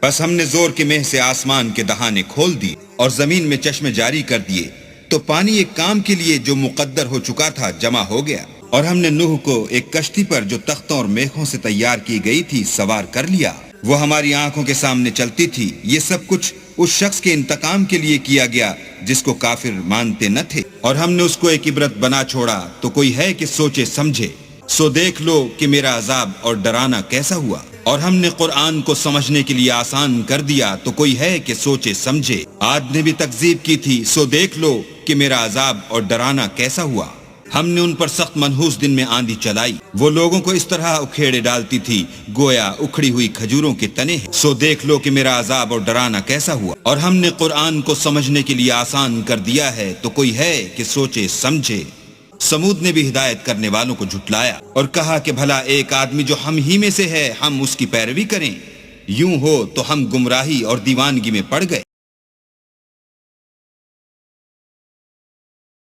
بس ہم نے زور کے مہ سے آسمان کے دہانے کھول دی اور زمین میں چشمے جاری کر دیے، تو پانی ایک کام کے لیے جو مقدر ہو چکا تھا جمع ہو گیا، اور ہم نے نوح کو ایک کشتی پر جو تختوں اور میخوں سے تیار کی گئی تھی سوار کر لیا، وہ ہماری آنکھوں کے سامنے چلتی تھی۔ یہ سب کچھ اس شخص کے انتقام کے لیے کیا گیا جس کو کافر مانتے نہ تھے، اور ہم نے اس کو ایک عبرت بنا چھوڑا، تو کوئی ہے کہ سوچے سمجھے؟ سو دیکھ لو کہ میرا عذاب اور ڈرانا کیسا ہوا، اور ہم نے قرآن کو سمجھنے کے لیے آسان کر دیا، تو کوئی ہے کہ سوچے سمجھے؟ عاد نے بھی تکذیب کی تھی، سو دیکھ لو کہ میرا عذاب اور ڈرانا کیسا ہوا۔ ہم نے ان پر سخت منحوس دن میں آندھی چلائی، وہ لوگوں کو اس طرح اکھیڑے ڈالتی تھی گویا اکھڑی ہوئی کھجوروں کے تنے ہیں۔ سو دیکھ لو کہ میرا عذاب اور ڈرانا کیسا ہوا، اور ہم نے قرآن کو سمجھنے کے لیے آسان کر دیا ہے، تو کوئی ہے کہ سوچے سمجھے؟ سمود نے بھی ہدایت کرنے والوں کو جھٹلایا اور کہا کہ بھلا ایک آدمی جو ہم ہی میں سے ہے، ہم اس کی پیروی کریں؟ یوں ہو تو ہم گمراہی اور دیوانگی میں پڑ گئے۔